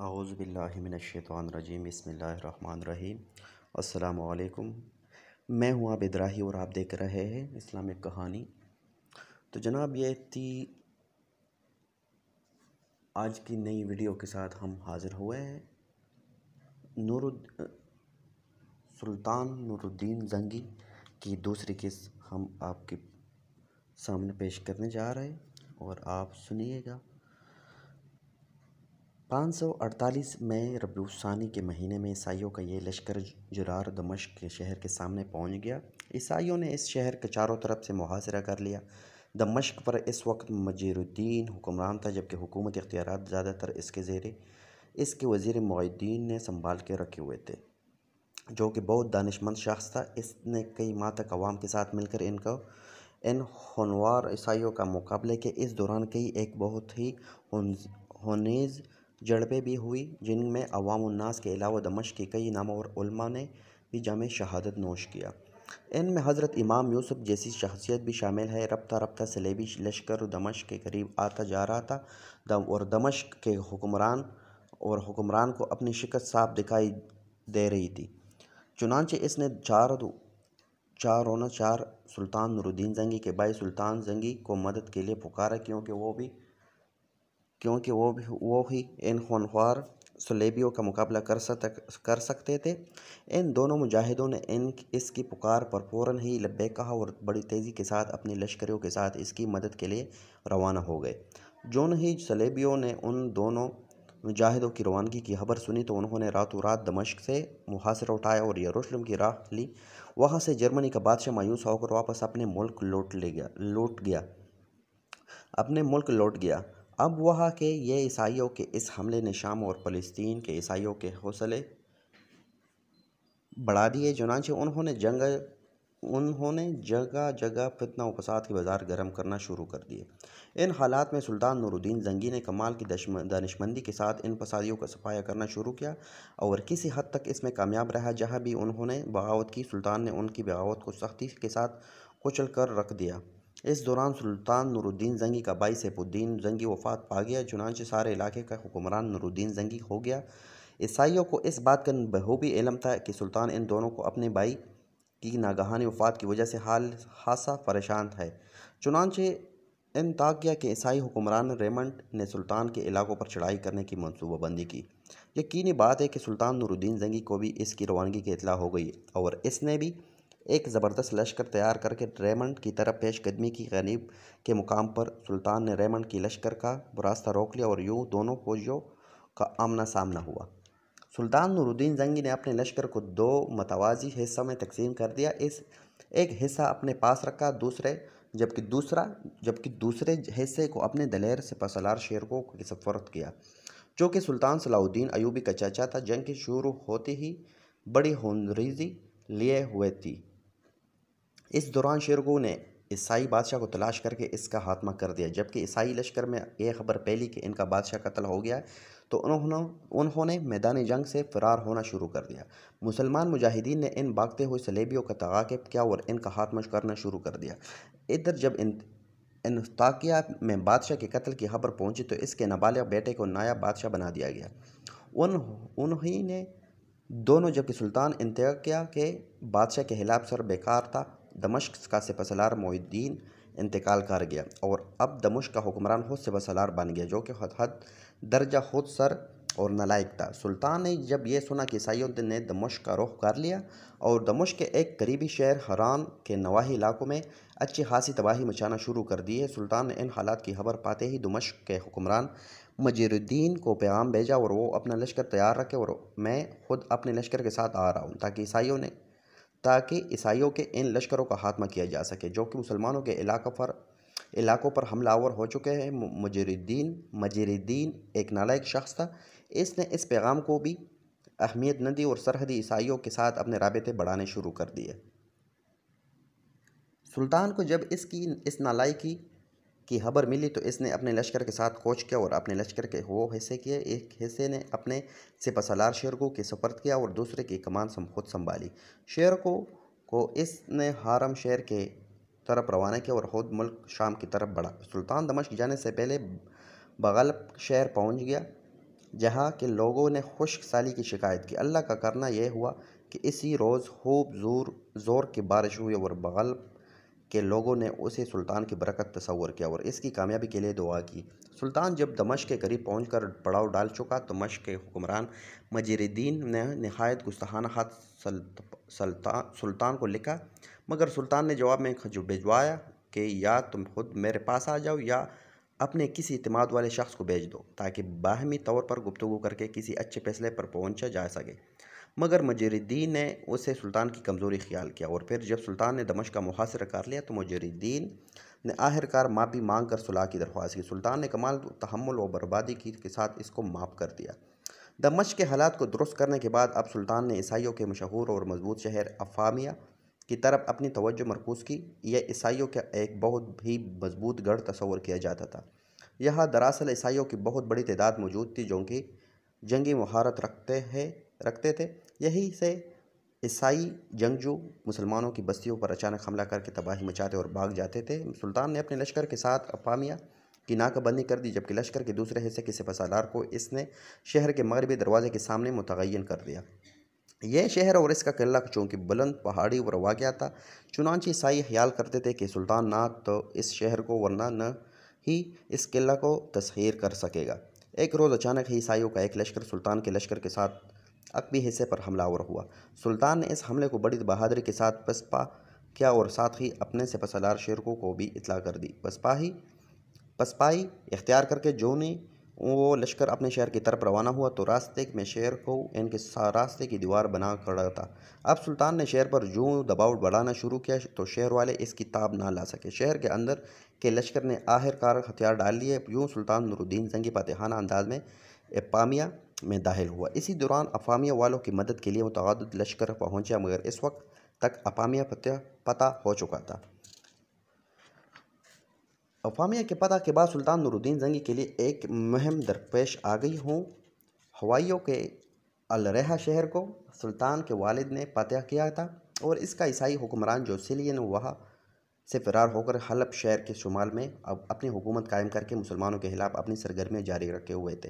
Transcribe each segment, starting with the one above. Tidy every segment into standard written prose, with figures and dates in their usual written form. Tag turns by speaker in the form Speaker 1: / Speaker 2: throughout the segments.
Speaker 1: اعوذ باللہ من الشیطان الرجیم بسم اللہ الرحمن الرحیم السلام علیکم۔ میں ہوں عابد راہی اور آپ دیکھ رہے ہیں اسلامک کہانی۔ تو جناب یہ تھی آج کی نئی ویڈیو کے ساتھ ہم حاضر ہوئے ہیں۔ سلطان نور الدین زنگی کی دوسری قسط ہم آپ کے سامنے پیش کرنے جا رہے ہیں اور آپ سنیے گا۔ 548 میں ربیع الثانی کے مہینے میں عیسائیوں کا یہ لشکر جرار دمشق کے شہر کے سامنے پہنچ گیا۔ عیسائیوں نے اس شہر کے چاروں طرف سے محاصرہ کر لیا۔ دمشق پر اس وقت مجیر الدین حکمران تھا، جبکہ حکومت اختیارات زیادہ تر اس کے وزیر معین الدین نے سنبھال کے رکھے ہوئے تھے، جو کہ بہت دانشمند شخص تھا۔ اس نے کئی ماہ تک عوام کے ساتھ مل کر ان خونوار عیسائیوں کا مقابلہ کیا۔ اس دوران ایک بہت ہی خونریز جھڑپیں بھی ہوئی، جن میں عوام الناس کے علاوہ دمشق کے کئی نامور علماء نے بھی جام شہادت نوش کیا۔ ان میں حضرت امام یوسف جیسی شخصیت بھی شامل ہے۔ رفتہ رفتہ صلیبی لشکر دمشق کے قریب آتا جا رہا تھا اور دمشق کے حکمران کو اپنی شکست صاف دکھائی دے رہی تھی۔ چنانچہ اس نے 4 سلطان نور الدین زنگی کے بھائی سلطان زنگی کو مدد کے لیے پکارا، کیونکہ وہ ہی ان خونخوار صلیبیوں کا مقابلہ کر سکتے تھے۔ ان دونوں مجاہدوں نے اس کی پکار پر فوراً ہی لبیک کہا اور بڑی تیزی کے ساتھ اپنی لشکریوں کے ساتھ اس کی مدد کے لیے روانہ ہو گئے۔ جون ہی صلیبیوں نے ان دونوں مجاہدوں کی روانگی کی خبر سنی تو انہوں نے راتوں رات دمشق سے محاصرہ اٹھایا اور یروشلم کی راہ لی۔ وہاں سے جرمنی کا بادشاہ مایوس ہو کر واپس اپنے ملک لوٹ گیا۔ اب وہاں کے یہ عیسائیوں کے اس حملے نے شام اور فلسطین کے عیسائیوں کے حوصلے بڑھا دیے۔ چنانچہ انہوں نے جگہ جگہ فتنہ و فساد کے بازار گرم کرنا شروع کر دیے۔ ان حالات میں سلطان نور الدین زنگی نے کمال کی دانشمندی کے ساتھ ان فسادیوں کا صفایا کرنا شروع کیا اور کسی حد تک اس میں کامیاب رہا۔ جہاں بھی انہوں نے بغاوت کی، سلطان نے ان کی بغاوت کو سختی کے ساتھ کچل کر رکھ دیا۔ اس دوران سلطان نور الدین زنگی کا بھائی سیف الدین زنگی وفات پا گیا، چنانچہ سارے علاقے کا حکمران نور الدین زنگی ہو گیا۔ عیسائیوں کو اس بات کا بخوبی علم تھا کہ سلطان ان دونوں کو اپنے بھائی کی ناگہانی وفات کی وجہ سے خاصا پریشان ہے۔ چنانچہ انطاکیہ کے عیسائی حکمران ریمنڈ نے سلطان کے علاقوں پر چڑھائی کرنے کی منصوبہ بندی کی۔ یقینی بات ہے کہ سلطان نور الدین زنگی کو بھی اس کی روانگی کی اطلاع ہو گئی اور اس نے بھی ایک زبردست لشکر تیار کر کے ریمنڈ کی طرف پیش قدمی کی۔ غریب کے مقام پر سلطان نے ریمنڈ کی لشکر کا راستہ روک لیا اور یوں دونوں فوجوں کا آمنا سامنا ہوا۔ سلطان نور الدین زنگی نے اپنے لشکر کو 2 متوازی حصوں میں تقسیم کر دیا۔ ایک حصہ اپنے پاس رکھا، جبکہ دوسرے حصے کو اپنے دلیر سپاسالار شیرکو کے سپرد کیا، جو کہ سلطان صلاح الدین ایوبی کا چاچا تھا۔ جنگ کے شروع ہوتے ہی بڑی خونریزی لیے ہوئے تھی۔ اس دوران شیرکو نے عیسائی بادشاہ کو تلاش کر کے اس کا خاتمہ کر دیا۔ جبکہ عیسائی لشکر میں یہ خبر پھیلی کہ ان کا بادشاہ قتل ہو گیا تو انہوں نے میدان جنگ سے فرار ہونا شروع کر دیا۔ مسلمان مجاہدین نے ان بھاگتے ہوئے صلیبیوں کا تعاقب کیا اور ان کا خاتمہ کرنا شروع کر دیا۔ ادھر جب انطاکیہ میں بادشاہ کے قتل کی خبر پہنچی تو اس کے نابالغ بیٹے کو نائب بادشاہ بنا دیا گیا۔ انہی نے دونوں، جبکہ سلطان انطاکیہ کے بادشاہ کے خلاف سر بیکار تھا۔ دمشق کا سپاسالار معین الدین انتقال کر گیا اور اب دمشق کا حکمران خود سپاسالار بن گیا، جو کہ حد درجہ خود سر اور نالائق تھا۔ سلطان نے جب یہ سنا کہ عیسائیوں نے دمشق کا رخ کر لیا اور دمشق کے ایک قریبی شہر حران کے نواحی علاقوں میں اچھی خاصی تباہی مچانا شروع کر دی ہے، سلطان نے ان حالات کی خبر پاتے ہی دمشق کے حکمران مجیر الدین کو پیغام بھیجا اور وہ اپنا لشکر تیار رکھے اور میں خود اپنے لشکر کے ساتھ آ رہا ہوں، تاکہ عیسائیوں کے ان لشکروں کا خاتمہ کیا جا سکے جو کہ مسلمانوں کے علاقوں پر حملہ آور ہو چکے ہیں۔ مجیر الدین ایک نالائق شخص تھا۔ اس نے اس پیغام کو بھی اہمیت نہ دی اور سرحدی عیسائیوں کے ساتھ اپنے رابطے بڑھانے شروع کر دیے۔ سلطان کو جب اس نالائکی کی خبر ملی تو اس نے اپنے لشکر کے ساتھ کوچ کیا اور اپنے لشکر کے وہ حصے کیے۔ ایک حصے نے اپنے سپاسالار شیرکو کے سپرد کیا اور دوسرے کی کمان خود سنبھالی۔ شیرکو کو اس نے حرم شہر کی طرف روانہ کیا اور خود ملک شام کی طرف بڑھا۔ سلطان دمشق جانے سے پہلے بغلب شہر پہنچ گیا جہاں کے لوگوں نے خشک سالی کی شکایت کی۔ اللہ کا کرنا یہ ہوا کہ اسی روز خوب زور کی بارش ہوئی اور بغل کے لوگوں نے اسے سلطان کی برکت تصور کیا اور اس کی کامیابی کے لیے دعا کی۔ سلطان جب دمشق کے قریب پہنچ کر پڑاؤ ڈال چکا تو دمشق کے حکمران مجید الدین نے نہایت گستاخانہ خط سلطان کو لکھا، مگر سلطان نے جواب میں بھجوایا کہ یا تم خود میرے پاس آ جاؤ یا اپنے کسی اعتماد والے شخص کو بھیج دو تاکہ باہمی طور پر گفتگو کر کے کسی اچھے فیصلے پر پہنچا جا سکے۔ مگر مجید الدین نے اسے سلطان کی کمزوری خیال کیا اور پھر جب سلطان نے دمشق کا محاصرہ کر لیا تو مجید الدین نے آخرکار معافی مانگ کر صلح کی درخواست کی۔ سلطان نے کمال تحمل و بربادی کے ساتھ اس کو معاف کر دیا۔ دمشق کے حالات کو درست کرنے کے بعد اب سلطان نے عیسائیوں کے مشہور اور مضبوط شہر افامیہ کی طرف اپنی توجہ مرکوز کی۔ یہ عیسائیوں کا ایک بہت ہی مضبوط گڑھ تصور کیا جاتا تھا۔ یہاں دراصل عیسائیوں کی بہت بڑی تعداد موجود تھی جو کہ جنگی مہارت رکھتے تھے۔ یہی سے عیسائی جنگجو مسلمانوں کی بستیوں پر اچانک حملہ کر کے تباہی مچاتے اور بھاگ جاتے تھے۔ سلطان نے اپنے لشکر کے ساتھ افامیہ کی ناکہ بندی کر دی، جبکہ لشکر کے دوسرے حصے کے سپہ سالار کو اس نے شہر کے مغربی دروازے کے سامنے متعین کر دیا۔ یہ شہر اور اس کا قلعہ چونکہ بلند پہاڑی پر واقع تھا، چنانچہ عیسائی خیال کرتے تھے کہ سلطان نہ تو اس شہر کو ورنہ نہ ہی اس قلعہ کو تسخیر کر سکے گا۔ ایک روز اچانک ہی عیسائیوں کا ایک لشکر سلطان کے لشکر کے ساتھ عقبی حصے پر حملہ آور ہوا۔ سلطان نے اس حملے کو بڑی بہادری کے ساتھ پسپا کیا اور ساتھ ہی اپنے سپہ سالار شیرکو کو بھی اطلاع کر دی۔ پسپائی اختیار کر کے جو نے وہ لشکر اپنے شہر کی طرف روانہ ہوا تو راستے میں شیرکو ان کے راستے کی دیوار بنا کھڑا تھا۔ اب سلطان نے شہر پر جو دباؤ بڑھانا شروع کیا تو شہر والے اس کی تاب نہ لا سکے۔ شہر کے اندر کے لشکر نے آخرکار ہتھیار ڈال لیے۔ یوں سلطان نور الدین زنگی فاتحانہ انداز میں افامیہ میں داخل ہوا۔ اسی دوران افامیہ والوں کی مدد کے لیے متعدد لشکر پہنچا، مگر اس وقت تک افامیہ فتح ہو چکا تھا۔ افامیہ کے فتح کے بعد سلطان نور الدین زنگی کے لیے ایک مہم درپیش آ گئی۔ ہوائیوں کے الرحہ شہر کو سلطان کے والد نے فتح کیا تھا اور اس کا عیسائی حکمران جو سیلین وہاں سے فرار ہو کر حلب شہر کے شمال میں اپنی حکومت قائم کر کے مسلمانوں کے خلاف اپنی سرگرمیاں جاری رکھے ہوئے تھے۔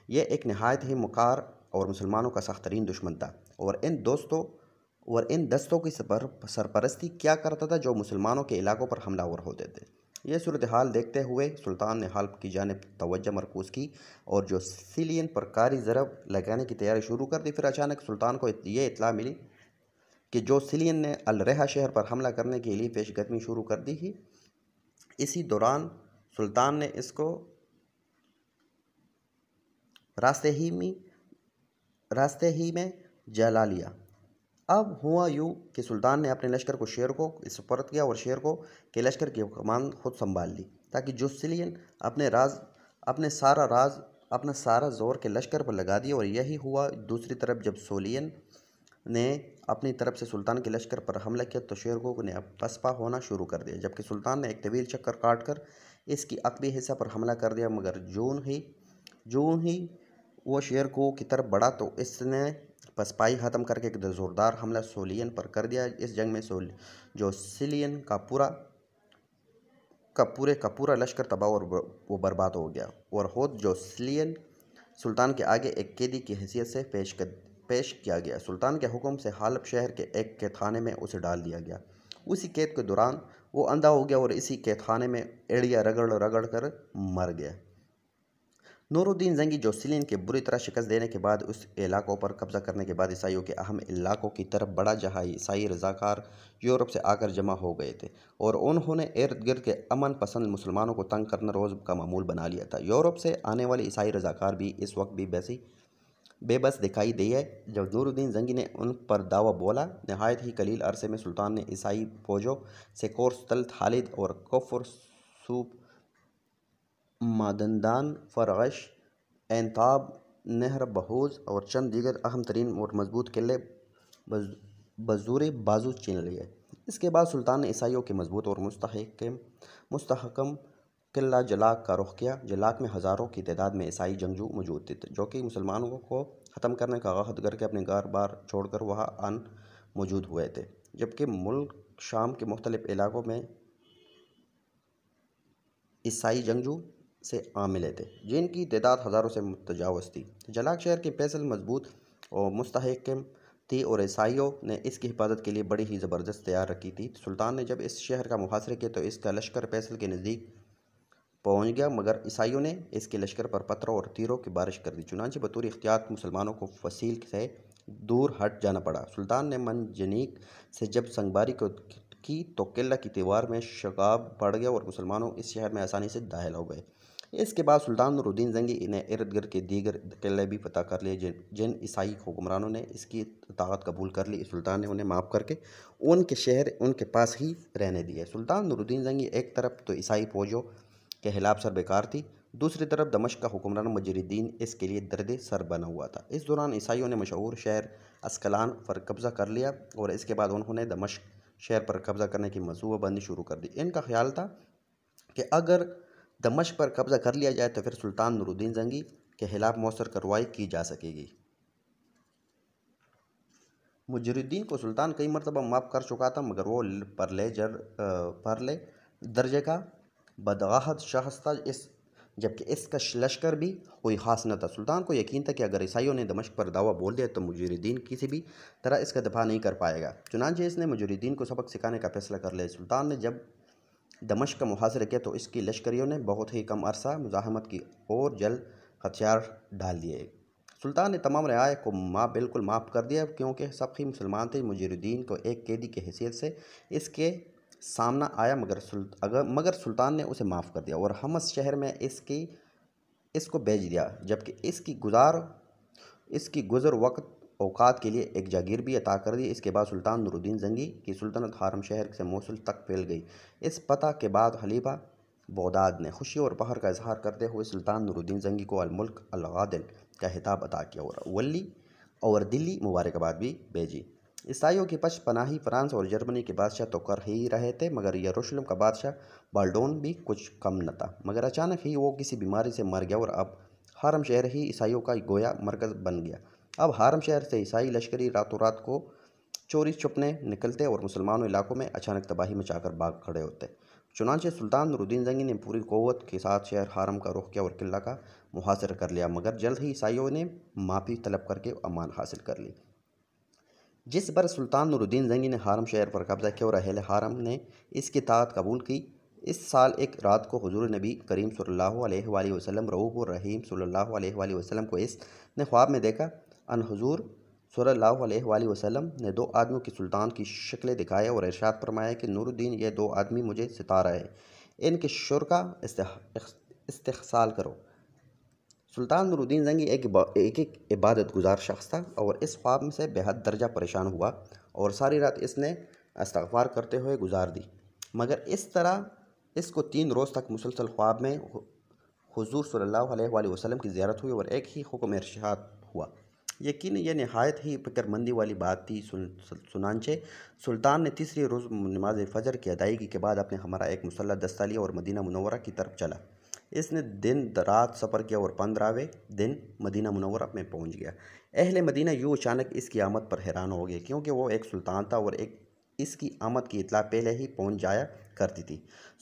Speaker 1: یہ ایک نہایت ہی مکار اور مسلمانوں کا سخت ترین دشمن تھا اور ان دستوں کی سرپرستی کیا کرتا تھا جو مسلمانوں کے علاقوں پر حملہ آور ہوتے تھے۔ یہ صورتحال دیکھتے ہوئے سلطان نے حلب کی جانب توجہ مرکوز کی اور جو سیلین پر کاری ضرب لگانے کی تیاری شروع کر دی۔ پھر اچانک سلطان کو یہ اطلاع ملی کہ جو سیلین نے الرحہ شہر پر حملہ کرنے کے لیے پیش قدمی شروع کر دی تھی، اسی دوران سلطان نے اس کو راستے ہی میں جلا لیا۔ اب ہوا یوں کہ سلطان نے اپنے لشکر کو شیرکو سپرد کیا اور شیرکو کے لشکر کی کمان خود سنبھال لی تاکہ جو سیلین اپنا سارا زور کے لشکر پر لگا دیا، اور یہی ہوا۔ دوسری طرف جب سیلین نے اپنی طرف سے سلطان کے لشکر پر حملہ کیا تو شیرکو نے پسپا ہونا شروع کر دیا، جبکہ سلطان نے ایک طویل چکر کاٹ کر اس کی عقبی حصہ پر حملہ کر دیا۔ مگر جون ہی وہ شیرکو کی طرف بڑھا تو اس نے پسپائی ختم کر کے ایک زوردار حملہ سیلین پر کر دیا۔ اس جنگ میں جو سیلین کا پورا لشکر تباہ و برباد ہو گیا اور خود جو سیلین سلطان کے آگے ایک قیدی کی حیثیت سے پیش کیا گیا۔ سلطان کے حکم سے حلب شہر کے ایک قید خانے میں اسے ڈال دیا گیا۔ اسی قید کے دوران وہ اندھا ہو گیا اور اسی قید خانے میں ایڑیاں رگڑ کر مر گیا۔ نور الدین زنگی جو سیلین کے بری طرح شکست دینے کے بعد اس علاقوں پر قبضہ کرنے کے بعد عیسائیوں کے اہم علاقوں کی طرف بڑھا جہاں عیسائی رضاکار یورپ سے آ کر جمع ہو گئے تھے اور انہوں نے ارد گرد کے امن پسند مسلمانوں کو تنگ کرنا روز کا معمول بنا لیا تھا۔ یورپ سے آنے والے عیسائی رضاکار بھی اس وقت بھی بے بس دکھائی دیے۔ جب نور الدین زنگی نے ان پر دعویٰ بولا، نہایت ہی قلیل عرصے میں سلطان نے عیسائی فوجوں سے کورس تلت خالد اور کفر سوپ مادندان فرغش اینتاب نہر بہوز اور چند دیگر اہم ترین اور مضبوط قلعے بزور بازو چن لیے۔ اس کے بعد سلطان نے عیسائیوں کے مضبوط اور مستحکم قلعہ جلاک کا رخ کیا۔ جلاک میں ہزاروں کی تعداد میں عیسائی جنگجو موجود تھے جو کہ مسلمانوں کو ختم کرنے کا عہد کر کے اپنے گھر بار چھوڑ کر وہاں موجود ہوئے تھے، جبکہ ملک شام کے مختلف علاقوں میں عیسائی جنگجو سے عاملے تھے جن کی تعداد ہزاروں سے متجاوز تھی۔ جلاک شہر کی پیسل مضبوط اور مستحکم تھی اور عیسائیوں نے اس کی حفاظت کے لیے بڑی ہی زبردست تیار رکھی تھی۔ سلطان نے جب اس شہر کا محاصرہ کیا تو اس کا لشکر پیسل کے نزدیک پہنچ گیا، مگر عیسائیوں نے اس کے لشکر پر پتھروں اور تیروں کی بارش کر دی۔ چنانچہ بطور احتیاط مسلمانوں کو فصیل سے دور ہٹ جانا پڑا۔ سلطان نے منجنیق سے جب سنگباری کی تو قلعہ کی دیوار میں شگاف پڑ گیا اور مسلمانوں اس شہر میں آسانی سے داخل ہو گئے۔ اس کے بعد سلطان نور الدین زنگی نے ارد گرد کے دیگر قلعے بھی فتح کر لیے جن عیسائی حکمرانوں نے اس کی اطاعت قبول کر لی۔ سلطان نے انہیں معاف کر کے ان کے شہر ان کے پاس ہی رہنے دیے۔ سلطان نور الدین زنگی ایک طرف تو عیسائی فوجوں کے خلاف سر بیکار تھی، دوسری طرف دمشق کا حکمران مجر الدین اس کے لیے درد سر بنا ہوا تھا۔ اس دوران عیسائیوں نے مشہور شہر اسکلان پر قبضہ کر لیا اور اس کے بعد انہوں نے دمشق شہر پر قبضہ کرنے کی منصوبہ بندی شروع کر دی۔ ان کا خیال تھا کہ اگر دمشق پر قبضہ کر لیا جائے تو پھر سلطان نور الدین زنگی کے خلاف مؤثر کارروائی کی جا سکے گی۔ مجر الدین کو سلطان کئی مرتبہ معاف کر چکا تھا، مگر وہ پرلے درجے کا بدعہد شخص تھا، جبکہ اس کا لشکر بھی کوئی خاص نہ تھا۔ سلطان کو یقین تھا کہ اگر عیسائیوں نے دمشق پر دعویٰ بول دیا تو مجر الدین کسی بھی طرح اس کا دفاع نہیں کر پائے گا۔ چنانچہ اس نے مجر الدین کو سبق سکھانے کا فیصلہ کر لیا۔ سلطان نے جب دمشق کا محاصرہ کیا تو اس کی لشکریوں نے بہت ہی کم عرصہ مزاحمت کی اور جلد ہتھیار ڈال دیے۔ سلطان نے تمام رعایا کو بالکل معاف کر دیا کیونکہ سب ہی مسلمان تھے۔ مجر الدین کو ایک قیدی کی حیثیت سے اس کے سامنا آیا، مگر سلطان نے اسے معاف کر دیا اور حمص شہر میں اس کو بھیج دیا، جبکہ اس کی گزر وقت اوقات کے لیے ایک جاگیر بھی عطا کر دی۔ اس کے بعد سلطان نور الدین زنگی کی سلطنت حرم شہر سے موصل تک پھیل گئی۔ اس فتح کے بعد خلیفہ بغداد نے خوشی اور فخر کا اظہار کرتے ہوئے سلطان نور الدین زنگی کو الملک العادل کا خطاب عطا کیا اور دلی مبارکباد بھی بھیجی۔ عیسائیوں کی پشت پناہی فرانس اور جرمنی کے بادشاہ تو کر ہی رہے تھے، مگر یروشلم کا بادشاہ بالڈون بھی کچھ کم نہ تھا، مگر اچانک ہی وہ کسی بیماری سے مر گیا اور اب حرم شہر ہی عیسائیوں کا گویا مرکز بن گیا۔ اب حرم شہر سے عیسائی لشکری راتوں رات کو چوری چھپنے نکلتے اور مسلمانوں علاقوں میں اچانک تباہی مچا کر بھاگ کھڑے ہوتے۔ چنانچہ سلطان نور الدین زنگی نے پوری قوت کے ساتھ شہر حرم کا رخ کیا اور قلعہ کا محاصرہ کر لیا، مگر جلد ہی عیسائیوں نے معافی طلب کر کے امان حاصل کر لی۔ جس برس سلطان نور الدین زنگی نے حرم شہر پر قبضہ کیا اور اہل حرم نے اس کی اطاعت قبول کی، اس سال ایک رات کو حضور نبی کریم صلی اللہ علیہ وآلہ وسلم رؤوف الرحیم صلی اللہ علیہ وآلہ وسلم کو اس نے خواب میں دیکھا۔ ان حضور صلی اللہ علیہ وآلہ وسلم نے دو آدمیوں کی سلطان کی شکلیں دکھائے اور ارشاد فرمایا کہ نور الدین، یہ دو آدمی مجھے ستا رہے ہیں، ان کے شرکا استحصال کرو۔ سلطان نور الدین زنگی ایک عبادت گزار شخص تھا اور اس خواب سے بے حد درجہ پریشان ہوا اور ساری رات اس نے استغفار کرتے ہوئے گزار دی، مگر اس طرح اس کو 3 روز تک مسلسل خواب میں حضور صلی اللہ علیہ وآلہ وسلم کی زیارت ہوئی اور ایک ہی حکم ارشاد ہوا۔ یقیناً یہ نہایت ہی فکر مندی والی بات تھی۔ چنانچہ سلطان نے تیسری روز نماز فجر کی ادائیگی کے بعد اپنے ہمراہ ایک مسلح دستہ لیا اور مدینہ منورہ کی طرف چلا۔ اس نے دن رات سفر کیا اور 15ویں دن مدینہ منورہ میں پہنچ گیا۔ اہل مدینہ یوں اچانک اس کی آمد پر حیران ہو گئے کیونکہ وہ ایک سلطان تھا اور اس کی آمد کی اطلاع پہلے ہی پہنچ جایا کرتی تھی۔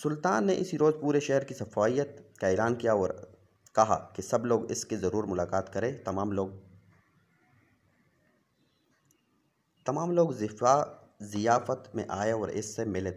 Speaker 1: سلطان نے اسی روز پورے شہر کی صفائیت کا اعلان کیا اور کہا کہ سب لوگ اس کی ضرور ملاقات کریں۔ تمام لوگ ضیافت میں آئے اور اس سے ملے۔